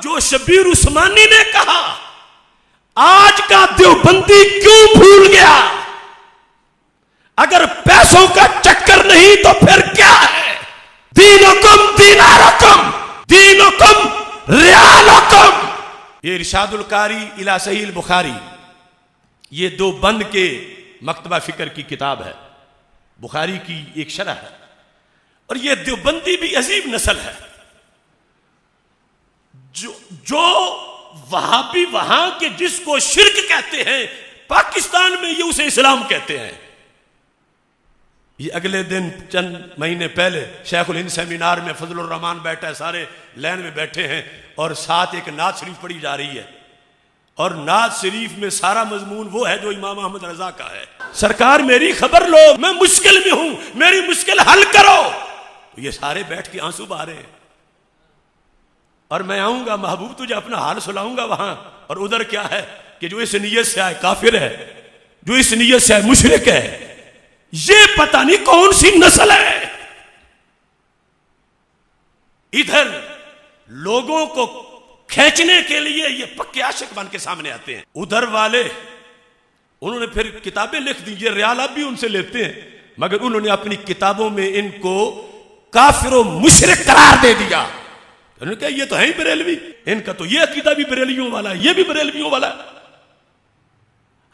جو شبیر عثمانی نے کہا آج کا دیوبندی کیوں بھول گیا؟ اگر پیسوں کا چکر نہیں تو پھر کیا ہے؟ دینکم دینارکم دینکم ریالکم. یہ ارشاد القاری الی صحیح البخاری، یہ دیوبند کے مکتبہ فکر کی کتاب ہے، بخاری کی ایک شرح ہے. اور یہ دیوبندی بھی عجیب نسل ہے جو وہابی وہاں کے جس کو شرک کہتے ہیں پاکستان میں یہ اسے اسلام کہتے ہیں. یہ اگلے دن چند مہینے پہلے شیخ الہند سیمینار میں فضل الرحمان بیٹھا ہے، سارے لین میں بیٹھے ہیں اور ساتھ ایک نعت شریف پڑھی جا رہی ہے، اور نعت شریف میں سارا مضمون وہ ہے جو امام احمد رضا کا ہے. سرکار میری خبر لو، میں مشکل میں ہوں، میری مشکل حل کرو. یہ سارے بیٹھ کے آنسو بہا رہے ہیں. اور میں آؤں گا محبوب تجھے اپنا حال سناؤں گا وہاں. اور ادھر کیا ہے کہ جو اس نیت سے آئے کافر ہے، جو اس نیت سے آئے مشرک ہے. یہ پتہ نہیں کون سی نسل ہے. ادھر لوگوں کو کھینچنے کے لیے یہ پکے عاشق بن کے سامنے آتے ہیں. ادھر والے انہوں نے پھر کتابیں لکھ دی، یہ ریال اب بھی ان سے لیتے ہیں، مگر انہوں نے اپنی کتابوں میں ان کو کافر و مشرک قرار دے دیا. انہوں نے کہا یہ تو ہے ہی بریلوی، ان کا تو یہ عقیدہ بھی بریلویوں والا ہے، یہ بھی بریلویوں والا ہے.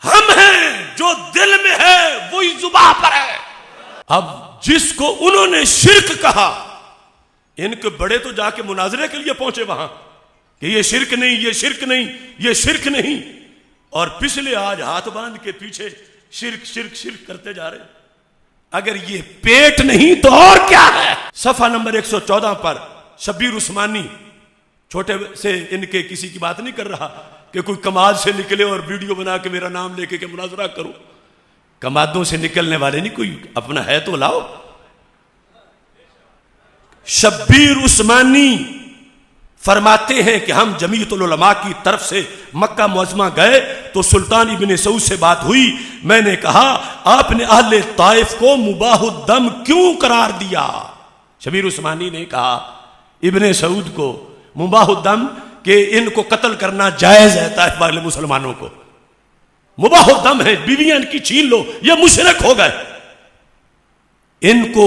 ہم ہیں جو دل میں ہے وہی زباں پر ہے. اب جس کو انہوں نے شرک کہا، ان کے بڑے تو جا کے مناظرے کے لیے پہنچے وہاں کہ یہ شرک نہیں، یہ شرک نہیں، یہ شرک نہیں، اور پچھلے آج ہاتھ باندھ کے پیچھے شرک شرک شرک کرتے جا رہے ہیں. اگر یہ پیٹ نہیں تو اور کیا ہے؟ صفحہ نمبر 114 پر شبیر عثمانی، چھوٹے سے ان کے کسی کی بات نہیں کر رہا کہ کوئی کماد سے نکلے اور ویڈیو بنا کے میرا نام لے کے کہ مناظرہ کرو. کمادوں سے نکلنے والے نہیں، کوئی اپنا ہے تو لاؤ. شبیر عثمانی فرماتے ہیں کہ ہم جمیعت العلماء کی طرف سے مکہ معظمہ گئے تو سلطان ابن سعود سے بات ہوئی. میں نے کہا آپ نے اہل طائف کو مباح الدم کیوں قرار دیا؟ شبیر عثمانی نے کہا ابن سعود کو مباح الدم کہ ان کو قتل کرنا جائز ہے، طائف والے مسلمانوں کو مباح الدم ہے، بیویاں ان کی چھین لو، یہ مشرک ہو گئے. ان کو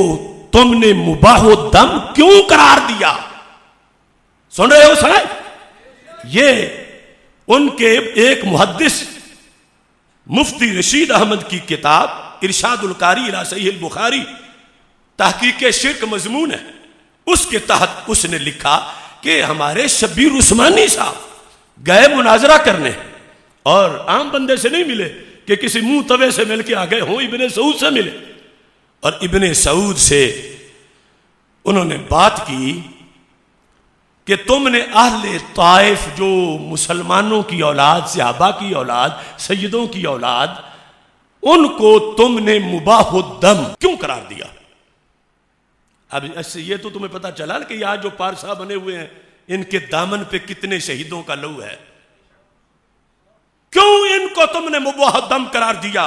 تم نے مباح الدم کیوں قرار دیا؟ سن رہے ہو؟ سنائے. یہ ان کے ایک محدث مفتی رشید احمد کی کتاب ارشاد القاری الی صحیح البخاری تحقیق شرک مضمون ہے. اس کے تحت اس نے لکھا کہ ہمارے شبیر عثمانی صاحب گئے مناظرہ کرنے اور عام بندے سے نہیں ملے کہ کسی منہ توے سے مل کے آ گئے ہوں، ابن سعود سے ملے. اور ابن سعود سے انہوں نے بات کی کہ تم نے اہل طائف جو مسلمانوں کی اولاد، صحابہ کی اولاد، سیدوں کی اولاد، ان کو تم نے مباح الدم کیوں قرار دیا؟ اب اس سے یہ تو تمہیں پتا چلا کہ یہاں جو پارسا بنے ہوئے ہیں ان کے دامن پہ کتنے شہیدوں کا لہو ہے. کیوں ان کو تم نے مباح الدم قرار دیا؟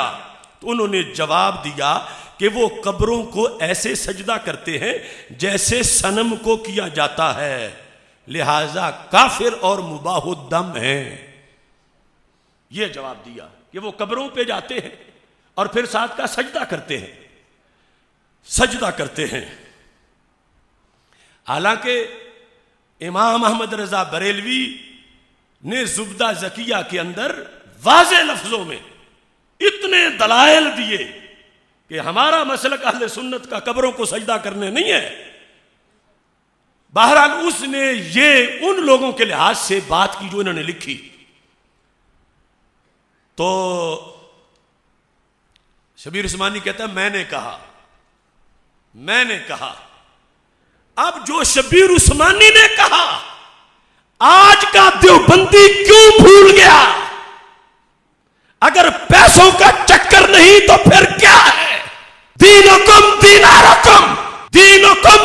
تو انہوں نے جواب دیا کہ وہ قبروں کو ایسے سجدہ کرتے ہیں جیسے صنم کو کیا جاتا ہے، لہذا کافر اور مباح الدم ہیں. یہ جواب دیا کہ وہ قبروں پہ جاتے ہیں اور پھر ساتھ کا سجدہ کرتے ہیں، سجدہ کرتے ہیں. حالانکہ امام احمد رضا بریلوی نے زبدہ زکیہ کے اندر واضح لفظوں میں اتنے دلائل دیے کہ ہمارا مسلک اہل سنت کا قبروں کو سجدہ کرنے نہیں ہے. بہرحال اس نے یہ ان لوگوں کے لحاظ سے بات کی جو انہوں نے لکھی. تو شبیر عثمانی کہتا ہے میں نے کہا. اب جو شبیر عثمانی نے کہا آج کا دیوبندی کیوں بھول گیا؟ اگر پیسوں کا چکر نہیں تو پھر کیا ہے؟ دینکم دینارکم دینکم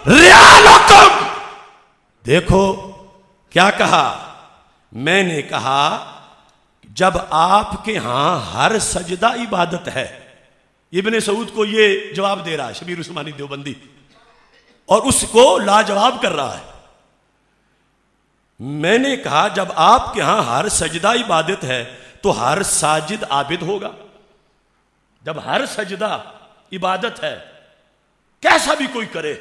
ریالکم. دیکھو کیا کہا. میں نے کہا جب آپ کے ہاں ہر سجدہ عبادت ہے. ابن سعود کو یہ جواب دے رہا ہے شبیر عثمانی دیوبندی، اور اس کو لاجواب کر رہا ہے. میں نے کہا جب آپ کے ہاں ہر سجدہ عبادت ہے تو ہر ساجد عابد ہوگا. جب ہر سجدہ عبادت ہے، کیسا بھی کوئی کرے،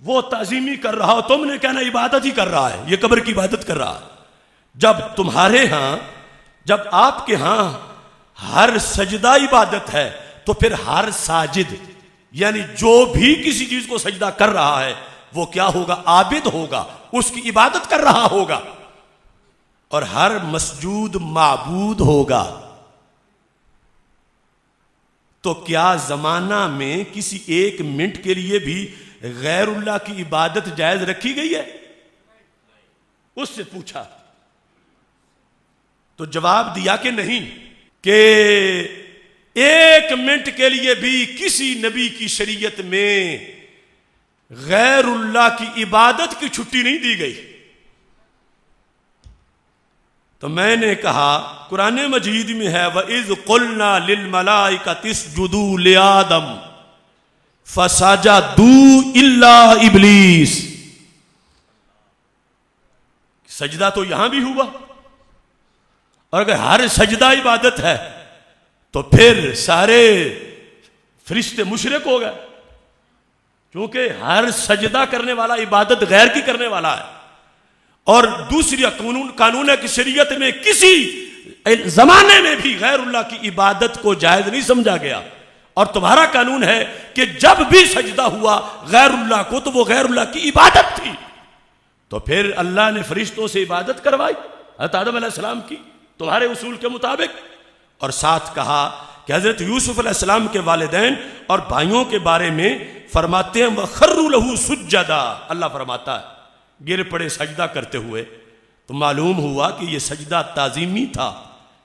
وہ تعظیمی کر رہا ہو، تم نے کہنا عبادت ہی کر رہا ہے، یہ قبر کی عبادت کر رہا ہے. جب تمہارے ہاں، جب آپ کے ہاں ہر سجدہ عبادت ہے تو پھر ہر ساجد یعنی جو بھی کسی چیز کو سجدہ کر رہا ہے وہ کیا ہوگا؟ عابد ہوگا، اس کی عبادت کر رہا ہوگا. اور ہر مسجود معبود ہوگا. تو کیا زمانہ میں کسی ایک منٹ کے لیے بھی غیر اللہ کی عبادت جائز رکھی گئی ہے؟ اس سے پوچھا تو جواب دیا کہ نہیں، کہ ایک منٹ کے لیے بھی کسی نبی کی شریعت میں غیر اللہ کی عبادت کی چھٹی نہیں دی گئی. تو میں نے کہا قرآن مجید میں ہے وَإِذْ قُلْنَا لِلْمَلَائِكَةِ اسْجُدُوا لِآدَمَ فَسَجَدُوا إِلَّا إِبْلِيسَ. سجدہ تو یہاں بھی ہوا، اور اگر ہر سجدہ عبادت ہے تو پھر سارے فرشتے مشرک ہو گئے، کیونکہ ہر سجدہ کرنے والا عبادت غیر کی کرنے والا ہے. اور دوسری قانون ہے کہ شریعت میں کسی زمانے میں بھی غیر اللہ کی عبادت کو جائز نہیں سمجھا گیا. اور تمہارا قانون ہے کہ جب بھی سجدہ ہوا غیر اللہ کو تو وہ غیر اللہ کی عبادت تھی. تو پھر اللہ نے فرشتوں سے عبادت کروائی حضرت آدم علیہ السلام کی تمہارے اصول کے مطابق. اور ساتھ کہا کہ حضرت یوسف علیہ السلام کے والدین اور بھائیوں کے بارے میں فرماتے ہیں وَخَرُّوا لَهُ سُجَّدًا. اللہ فرماتا ہے گر پڑے سجدہ کرتے ہوئے. تو معلوم ہوا کہ یہ سجدہ تعظیمی تھا،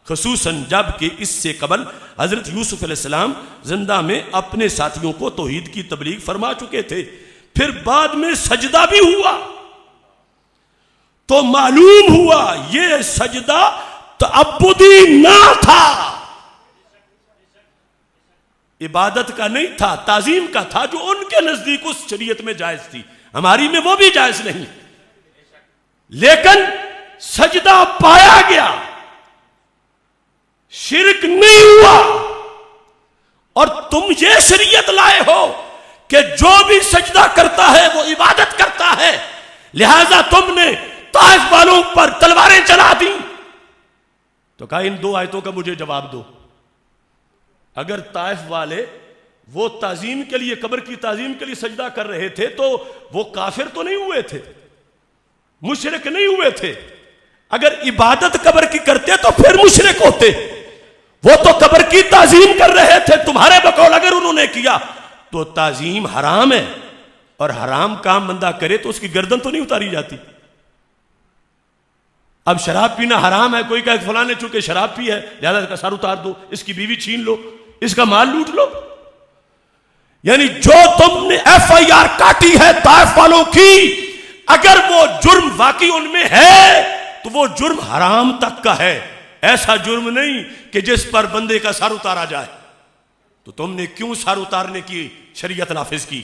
خصوصاً جب کہ اس سے قبل حضرت یوسف علیہ السلام زندہ میں اپنے ساتھیوں کو توحید کی تبلیغ فرما چکے تھے. پھر بعد میں سجدہ بھی ہوا تو معلوم ہوا یہ سجدہ تعبدی نہ تھا، عبادت کا نہیں تھا، تعظیم کا تھا، جو ان کے نزدیک اس شریعت میں جائز تھی. ہماری میں وہ بھی جائز نہیں. لیکن سجدہ پایا گیا، شرک نہیں ہوا. اور تم یہ شریعت لائے ہو کہ جو بھی سجدہ کرتا ہے وہ عبادت کرتا ہے، لہذا تم نے طائف والوں پر تلواریں چلا دی. تو کہا ان دو آیتوں کا مجھے جواب دو. اگر طائف والے وہ تعظیم کے لیے، قبر کی تعظیم کے لیے سجدہ کر رہے تھے تو وہ کافر تو نہیں ہوئے تھے، مشرک نہیں ہوئے تھے. اگر عبادت قبر کی کرتے تو پھر مشرک ہوتے. وہ تو قبر کی تعظیم کر رہے تھے. تمہارے بقول اگر انہوں نے کیا تو تعظیم حرام ہے، اور حرام کام بندہ کرے تو اس کی گردن تو نہیں اتاری جاتی. اب شراب پینا حرام ہے، کوئی کہے فلاں نے چونکہ شراب پی ہے لہذا اس کا سر اتار دو، اس کی بیوی چھین لو، اس کا مال لوٹ لو. یعنی جو تم نے ایف آئی آر کاٹی ہے طائف والوں کی، اگر وہ جرم واقعی ان میں ہے تو وہ جرم حرام تک کا ہے، ایسا جرم نہیں کہ جس پر بندے کا سر اتارا جائے. تو تم نے کیوں سر اتارنے کی شریعت نافذ کی؟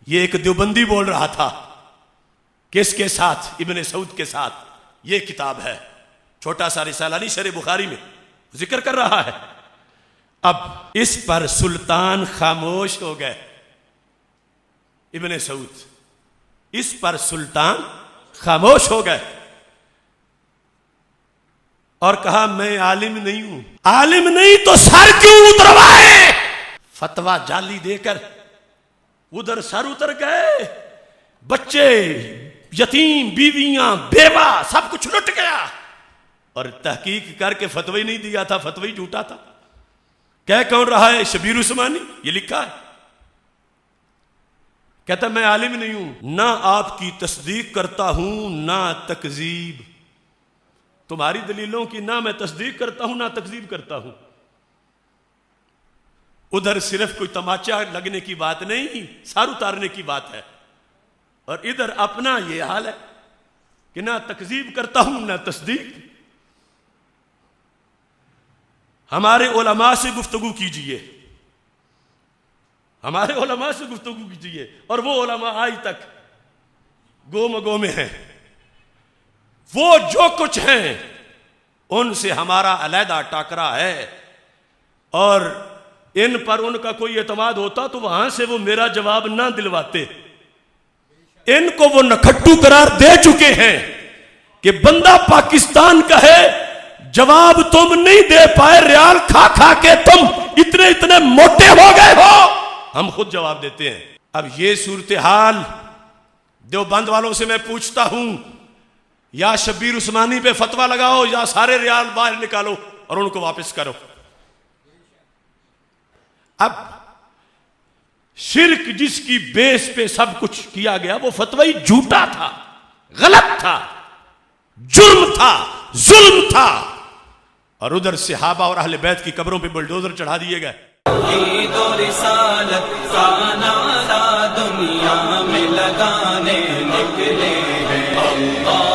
یہ ایک دیوبندی بول رہا تھا، کس کے ساتھ؟ ابن سعود کے ساتھ. یہ کتاب ہے چھوٹا سا رسالہ نہیں، شرح بخاری میں ذکر کر رہا ہے. اب اس پر سلطان خاموش ہو گئے، ابن سعود اس پر سلطان خاموش ہو گئے اور کہا میں عالم نہیں ہوں. عالم نہیں تو سر کیوں اتروائے؟ فتویٰ جعلی دے کر ادھر سر اتر گئے، بچے یتیم، بیویاں، بیوہ، سب کچھ لٹ گیا. اور تحقیق کر کے فتوی نہیں دیا تھا، فتوی جھوٹا تھا. کہہ کون رہا ہے؟ شبیر عثمانی، یہ لکھا ہے. کہتا میں عالم نہیں ہوں، نہ آپ کی تصدیق کرتا ہوں نہ تکذیب. تمہاری دلیلوں کی نہ میں تصدیق کرتا ہوں نہ تکذیب کرتا ہوں. ادھر صرف کوئی تماچا لگنے کی بات نہیں، سر اتارنے کی بات ہے. اور ادھر اپنا یہ حال ہے کہ نہ تکذیب کرتا ہوں نہ تصدیق. ہمارے علماء سے گفتگو کیجئے، ہمارے علماء سے گفتگو کیجئے. اور وہ علماء آج تک گو میں ہیں، وہ جو کچھ ہیں ان سے ہمارا علیحدہ ٹاکرا ہے، اور ان پر ان کا کوئی اعتماد ہوتا تو وہاں سے وہ میرا جواب نہ دلواتے۔ ان کو وہ نکھٹو قرار دے چکے ہیں کہ بندہ پاکستان کا ہے، جواب تم نہیں دے پائے، ریال کھا کھا کے تم اتنے موٹے ہو گئے ہو، ہم خود جواب دیتے ہیں۔ اب یہ صورتحال دیوبند والوں سے میں پوچھتا ہوں، یا شبیر عثمانی پہ فتویٰ لگاؤ یا سارے ریال باہر نکالو اور ان کو واپس کرو۔ اب شرک جس کی بیس پہ سب کچھ کیا گیا وہ فتوی جھوٹا تھا، غلط تھا، جرم تھا، ظلم تھا، اور ادھر صحابہ اور اہل بیت کی قبروں پہ بلڈوزر چڑھا دیے گئے۔ عید و رسالت کا نعرہ دنیا میں لگانے نکلے ہیں، اللہ